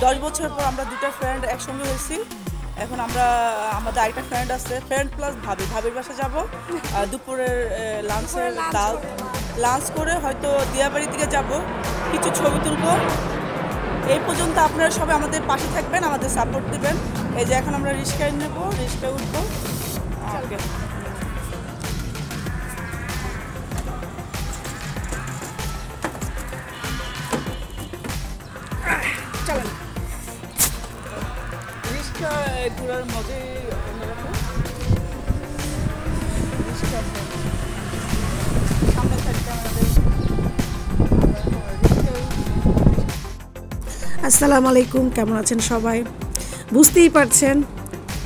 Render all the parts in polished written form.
10 বছর পর আমরা দুটো ফ্রেন্ড একসঙ্গে হয়েছি। এখন আমরা আমাদের আরেকটা ফ্রেন্ড আছে, ফ্রেন্ড প্লাস ভাবির বাসা যাব। দুপুরের লাঞ্চের লাঞ্চ করে হয়তো দিয়াবাড়ির দিকে যাব, কিছু ছবি তুলব। এই পর্যন্ত আপনারা সবাই আমাদের পাশে থাকবেন, আমাদের সাপোর্ট দেবেন। এই যে এখন আমরা রিক্সায় নেব, রিক্সায় উঠবো। চলেন, রিক্সা ঘোরার মজাই অন্যরকম। সামনে থাকতে আমাদের। আসসালামু আলাইকুম, কেমন আছেন সবাই? বুঝতেই পারছেন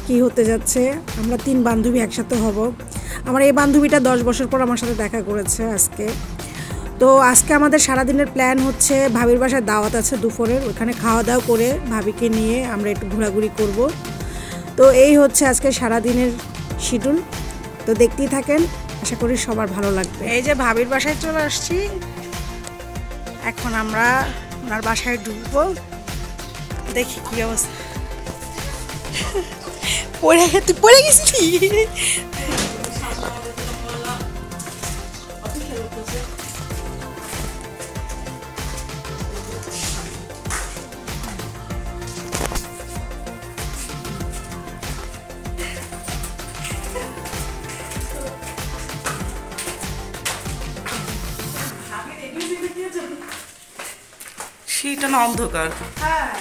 কি হতে যাচ্ছে। আমরা 3 বান্ধবী একসাথে হব। আমার এই বান্ধবীটা 10 বছর পর আমার সাথে দেখা করেছে আজকে। তো আজকে আমাদের সারাদিনের প্ল্যান হচ্ছে ভাবির বাসায় দাওয়াত আছে দুপুরের, ওখানে খাওয়া দাওয়া করে ভাবিকে নিয়ে আমরা একটু ঘোরাঘুরি করব। তো এই হচ্ছে আজকে সারাদিনের শিডিউল। তো দেখতেই থাকেন, আশা করি সবার ভালো লাগবে। এই যে ভাবির বাসায় চলে আসছি, এখন আমরা ওনার বাসায় ঢুকবো। দেখি কি অবস্থা। তুই পড়ে গেছিলি? সেটা না অন্ধকার। হ্যাঁ,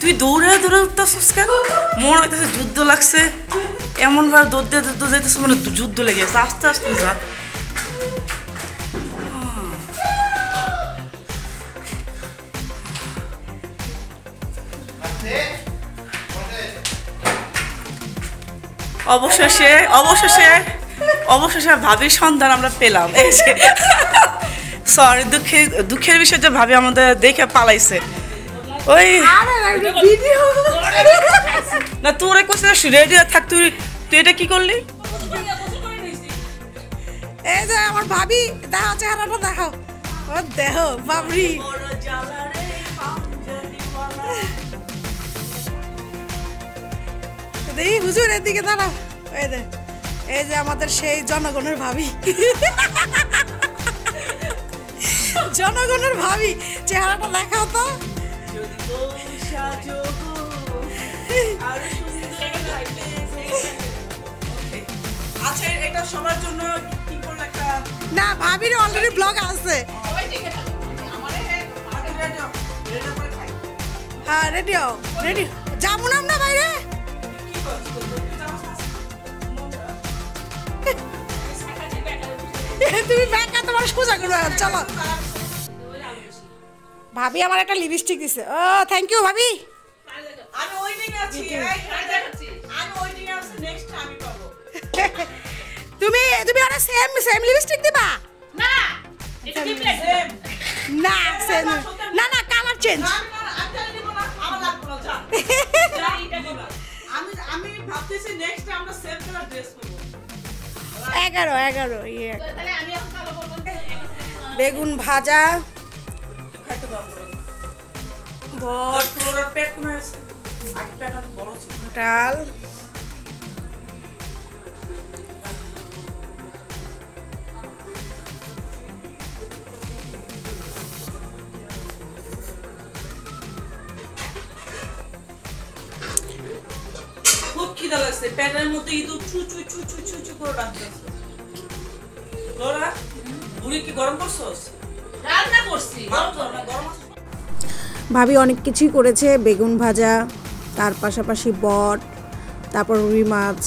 তুই দৌড়ে উঠতেছিস কেন? মনে হইতেছে যুদ্ধ লাগছে, এমন ভাবে দৌড় যাইতেছে মানে যুদ্ধ লেগে গেছে। আস্তে আস্তে যা। অবশেষে ভাবির সন্ধান আমরা পেলাম। এই যে সরি, দুঃখের বিষয় যে ভাবি আমাদের দেখে পালাইছে। ওই না, তোরে কোথায় রেডি থাক, তুই এটা কি করলি? এই যে আমার ভাবি, দেখাও চেহারাটা, দেখাও। ও দেহ বাবরি, দেখি হুজুর এদিকে দাঁড়াও। এই যে আমাদের সেই জনগণের ভাবি, জনগণের ভাবি, চেহারাটা দেখাও তো। আচ্ছা, এটা সবার জন্য কি করলে একটা না, ভাবির অলরেডি ব্লগ আছে। হ্যাঁ, রেডি যাবো না আমরা বাইরে। তুমি ব্যাগটা তোমার সোজা করো, চলো। ভাবি আমার একটা লিপস্টিক দিছে। ও থ্যাংক ইউ ভাবি। আমি ওয়েটিং আছি, আমি ওয়েটিং আছি, নেক্সট আমি পাবো। তুমি আরে সেম লিপস্টিক দিবা? না, এটা ডিফারেন্ট। না সেম না, কালার চেঞ্জ। আমি ভাবতেছি নেক্সট আমরা সেম কালার ড্রেস করব। 11 ইয়ে। তাহলে আমি এখন কালো বলবো। বেগুন ভাজা, খাইতে পারবো বট, তোর পেট কমে আছে, একটা বড় ছিল। ডাল, খুব খিদা লাগছে, পেটের মধ্যে ইঁদুর চু চু চু চু চু চু করে ডাকতেছে। লোরা, বুড়ি কি গরম করছস? রান্না করছি। গরম আছে। ভাবি অনেক কিছুই করেছে, বেগুন ভাজা, তার পাশাপাশি বট, তারপর রুই মাছ,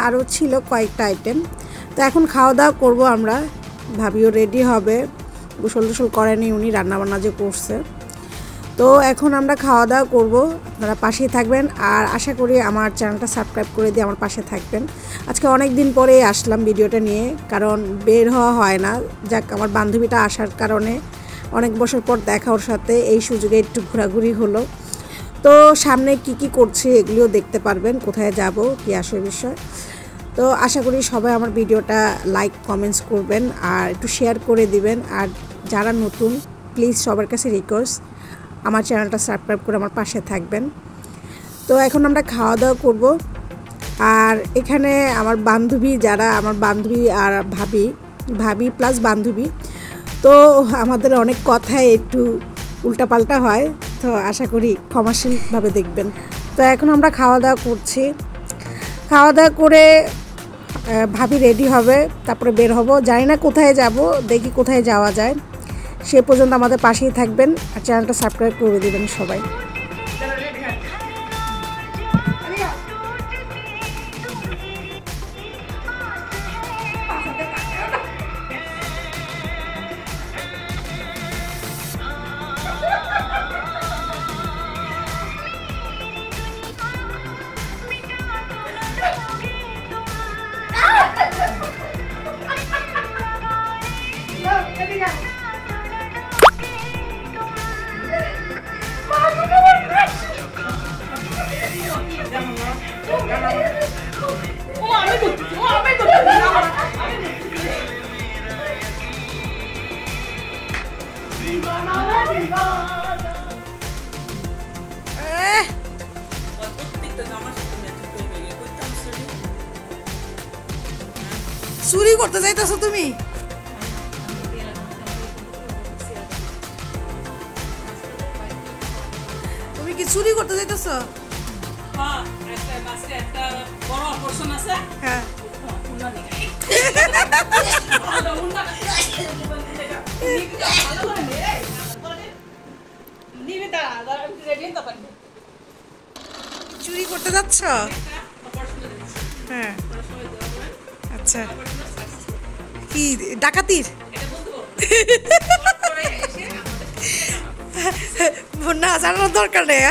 আরও ছিল কয়েকটা আইটেম। তো এখন খাওয়া দাওয়া করবো আমরা। ভাবিও রেডি হবে, গোসল টোসল করেনি উনি, রান্নাবান্না যে করছে। তো এখন আমরা খাওয়া দাওয়া করবো, আপনারা পাশেই থাকবেন। আর আশা করি আমার চ্যানেলটা সাবস্ক্রাইব করে দিয়ে আমার পাশে থাকবেন। আজকে অনেক দিন পরে আসলাম ভিডিওটা নিয়ে, কারণ বের হওয়া হয় না। যাক, আমার বান্ধবীটা আসার কারণে অনেক বছর পর দেখা ওর সাথে, এই সুযোগে একটু ঘোরাঘুরি হলো। তো সামনে কি কি করছি এগুলিও দেখতে পারবেন, কোথায় যাব কি আসল বিষয়। তো আশা করি সবাই আমার ভিডিওটা লাইক কমেন্টস করবেন আর একটু শেয়ার করে দিবেন। আর যারা নতুন প্লিজ সবার কাছে রিকোয়েস্ট আমার চ্যানেলটা সাবস্ক্রাইব করে আমার পাশে থাকবেন। তো এখন আমরা খাওয়া দাওয়া করব। আর এখানে আমার বান্ধবী যারা, আমার বান্ধবী আর ভাবি প্লাস বান্ধবী, তো আমাদের অনেক কথায় একটু উল্টাপাল্টা হয়, তো আশা করি ক্ষমাশীলভাবে দেখবেন। তো এখন আমরা খাওয়া দাওয়া করছি, খাওয়া দাওয়া করে ভাবি রেডি হবে, তারপরে বের হব। জানি না কোথায় যাব, দেখি কোথায় যাওয়া যায়। সে পর্যন্ত আমাদের পাশেই থাকবেন আর চ্যানেলটা সাবস্ক্রাইব করে দেবেন সবাই। চুরি করতে যাইতেছো তুমি? তুমি কি চুরি করতে যাইতেছো? হ্যাঁ, একটা মাসে একটা বড় অপারেশন আছে। হ্যাঁ, চুরি করতে যাচ্ছ? হ্যাঁ, আচ্ছা। কি ডাকাতির? না, জানানোর দরকার নেই,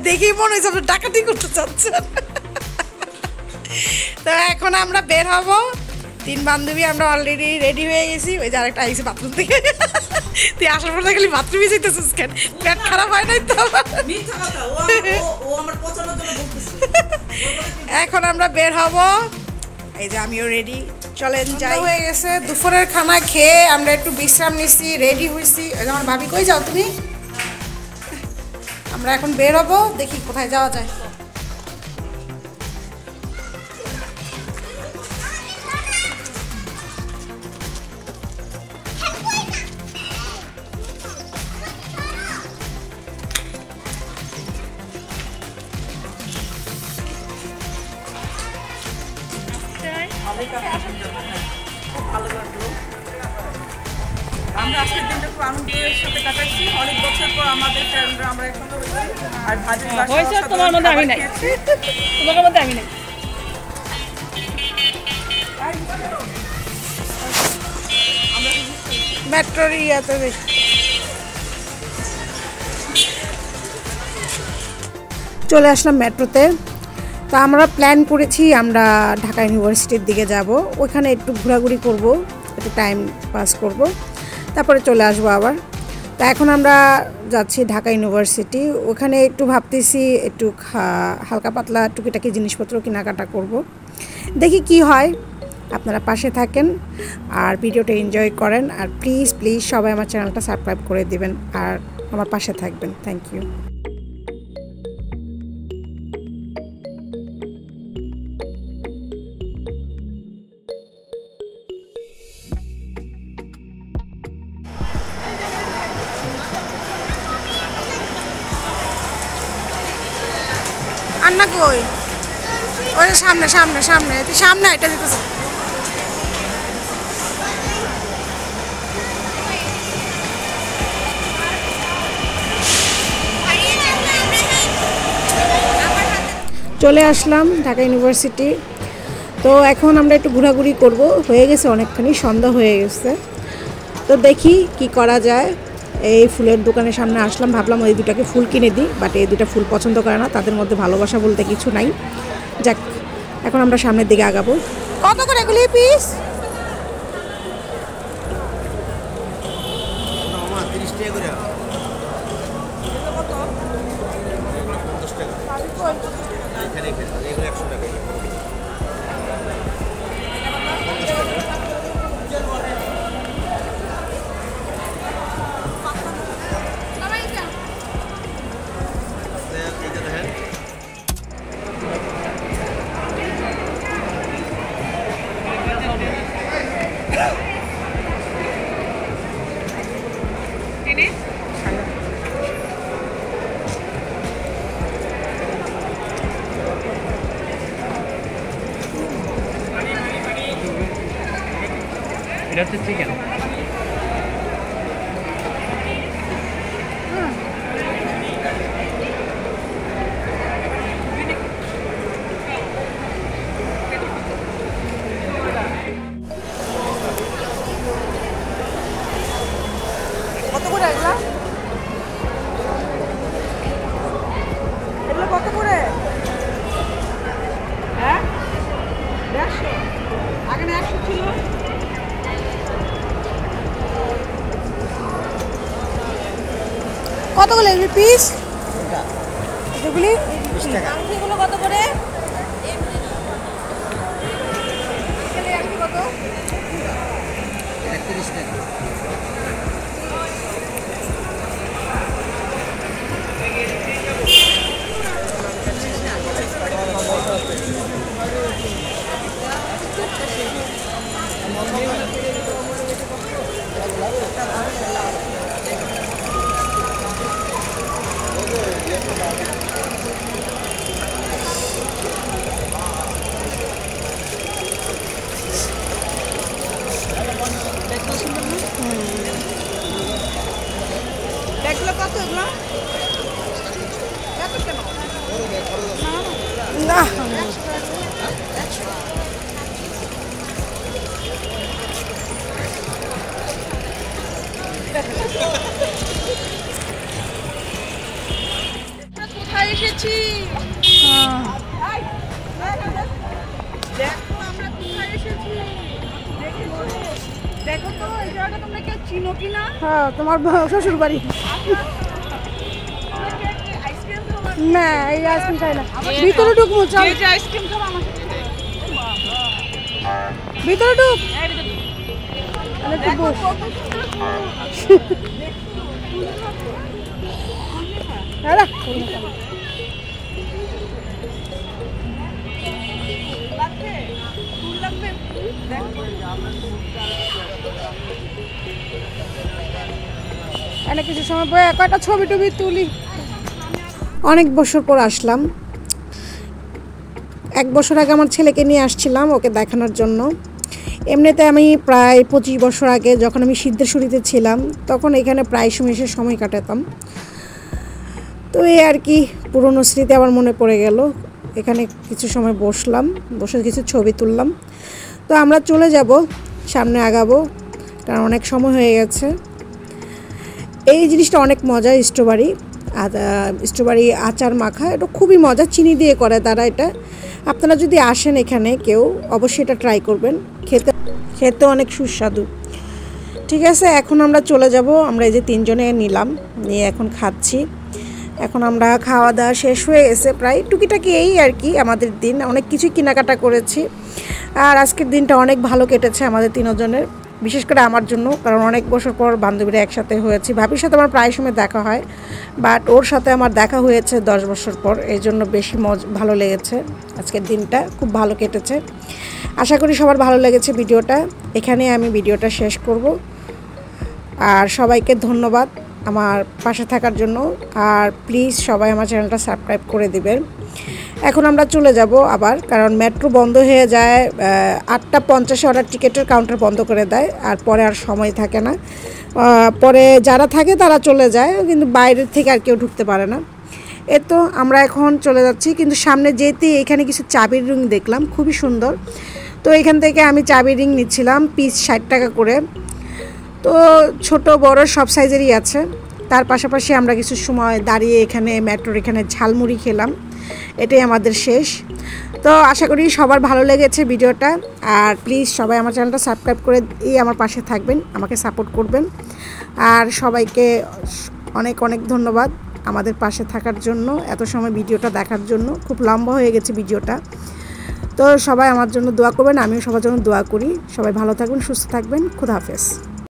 দেখেই মনে হয়েছে আপনি ডাকাতি করতে চাচ্ছেন। তো এখন আমরা বের হব, তিন বান্ধবী আমরা অলরেডি রেডি হয়ে গেছি। ওই যে আরেকটা আইসি বাথরুম থেকে। তুই আসার পর খালি বাথরুমে যেতেছিস কেন? পেট খারাপ হয় নাই তো? এখন আমরা বের হব, এই যে আমিও রেডি, চলেন যাই। হয়ে গেছে দুপুরের খানা খেয়ে আমরা একটু বিশ্রাম নিচ্ছি, রেডি হয়েছি। আমার ভাবি কই যাও তুমি? আমরা এখন বের হব, দেখি কোথায় যাওয়া যায়। ভালো লাগলো, আমরা আজকের দিনটা খুব আনন্দের সাথে কাটাচ্ছি। অনেক বছর পর আমাদের ফ্রেন্ডরা আমরা একসাথে হয়েছি। আর ভাজির হয়েছে তোমার মধ্যে আমি নাই, তোমার মধ্যে আমি নাই। মেট্রোর ইয়াতে চলে আসলাম মেট্রোতে। তো আমরা প্ল্যান করেছি আমরা ঢাকা ইউনিভার্সিটির দিকে যাব, ওখানে একটু ঘোরাঘুরি করব, একটু টাইম পাস করব, তারপরে চলে আসবো আবার। তো এখন আমরা যাচ্ছি ঢাকা ইউনিভার্সিটি, ওখানে একটু ভাবতেছি একটু হালকা পাতলা টুকিটাকি জিনিসপত্র কেনাকাটা করব, দেখি কি হয়। আপনারা পাশে থাকেন আর ভিডিওটা এনজয় করেন। আর প্লিজ প্লিজ সবাই আমার চ্যানেলটা সাবস্ক্রাইব করে দিবেন আর আমার পাশে থাকবেন। Thank you. আন্না কই? ওই সামনে সামনে সামনে, তুই সামনে এটা দিতেছ। চলে আসলাম ঢাকা ইউনিভার্সিটি। তো এখন আমরা একটু ঘোরাঘুরি করব, হয়ে গেছে অনেকখানি, সন্ধ্যা হয়ে গেছে। তো দেখি কি করা যায়। এই ফুলের দোকানের সামনে আসলাম, ভাবলাম ওই দুটাকে ফুল কিনে দিই, বাট এই দুটা ফুল পছন্দ করে না, তাদের মধ্যে ভালোবাসা বলতে কিছু নাই। যাক, এখন আমরা সামনের দিকে আগাবো। কত করে এগুলি পিস? এখানে এগুলো 100 টাকা। এটা হচ্ছে চিকেন। কত করে এগুলা? এগুলো কত করে? হ্যাঁ 150, আগে না 100 ছিল। কতগুলো এগুলি পিস? এগুলি 20 টাকা। এগুলো কত করে? কত? 31 টাকা। এগুলো কত এগুলো? এত কেন? না কোথায় এসেছি? দেখো আমরা কোথায় এসেছি। দেখো তো এই জায়গাটা তোমরা কেউ চিনো কিনা? হ্যাঁ তোমার শ্বশুর বাড়ি। না এই আইসক্রিম খাই না। ভিতরে ঢুকবো চল। এই যে আইসক্রিম খাবো আমার সাথে। ভিতরে ঢুক। দেখো কত সুন্দর। হ্যাঁ এনে কিছু সময় পরে কয়টা ছবি টবি তুলি। অনেক বছর পর আসলাম। 1 বছর আগে আমার ছেলেকে নিয়ে আসছিলাম ওকে দেখানোর জন্য। এমনিতে আমি প্রায় 25 বছর আগে যখন আমি সিদ্ধেশ্বরীতে ছিলাম তখন এখানে প্রায় সময় এসে সময় কাটাতাম। তো এই আর কি পুরনো স্মৃতি আবার মনে পড়ে গেল। এখানে কিছু সময় বসলাম, বসে কিছু ছবি তুললাম। তো আমরা চলে যাব, সামনে আগাবো কারণ অনেক সময় হয়ে গেছে। এই জিনিসটা অনেক মজা, স্ট্রবেরি স্ট্রবেরি আচার মাখা, এটা খুবই মজা, চিনি দিয়ে করে তারা এটা। আপনারা যদি আসেন এখানে কেউ অবশ্যই এটা ট্রাই করবেন, খেতে অনেক সুস্বাদু। ঠিক আছে, এখন আমরা চলে যাব। আমরা এই যে 3 জনে নিলাম, নিয়ে এখন খাচ্ছি। এখন আমরা খাওয়া দাওয়া শেষ হয়ে গেছে প্রায়, টুকিটাকি এই আর কি আমাদের দিন। অনেক কিছুই কেনাকাটা করেছি আর আজকের দিনটা অনেক ভালো কেটেছে আমাদের 3 জনের, বিশেষ করে আমার জন্য, কারণ অনেক বছর পর বান্ধবীরা একসাথে হয়েছি। ভাবির সাথে আমার প্রায় সময় দেখা হয়, বাট ওর সাথে আমার দেখা হয়েছে 10 বছর পর, এই জন্য বেশি ভালো লেগেছে। আজকের দিনটা খুব ভালো কেটেছে। আশা করি সবার ভালো লেগেছে ভিডিওটা। এখানে আমি ভিডিওটা শেষ করব। আর সবাইকে ধন্যবাদ আমার পাশে থাকার জন্য। আর প্লিজ সবাই আমার চ্যানেলটা সাবস্ক্রাইব করে দিবেন। এখন আমরা চলে যাব আবার, কারণ মেট্রো বন্ধ হয়ে যায় 8টা 50-এ, ওরা টিকিটের কাউন্টার বন্ধ করে দেয়, আর পরে আর সময় থাকে না। পরে যারা থাকে তারা চলে যায়, কিন্তু বাইরের থেকে আর কেউ ঢুকতে পারে না। তো আমরা এখন চলে যাচ্ছি, কিন্তু সামনে যেতে এখানে কিছু চাবির রিং দেখলাম, খুবই সুন্দর। তো এখান থেকে আমি চাবির রিং নিচ্ছিলাম, পিস 60 টাকা করে। তো ছোট বড় সব সাইজেরই আছে। তার পাশাপাশি আমরা কিছু সময় দাঁড়িয়ে এখানে মেট্রোর এখানে ঝালমুড়ি খেলাম। এটাই আমাদের শেষ। তো আশা করি সবার ভালো লেগেছে ভিডিওটা। আর প্লিজ সবাই আমার চ্যানেলটা সাবস্ক্রাইব করে দিয়ে আমার পাশে থাকবেন, আমাকে সাপোর্ট করবেন। আর সবাইকে অনেক অনেক ধন্যবাদ। আমাদের পাশে থাকার জন্য, এত সময় ভিডিওটা দেখার জন্য। খুব লম্বা হয়ে গেছে ভিডিওটা। তো সবাই আমার জন্য দোয়া করবেন, আমিও সবার জন্য দোয়া করি। সবাই ভালো থাকবেন, সুস্থ থাকবেন। খুদা হাফেজ।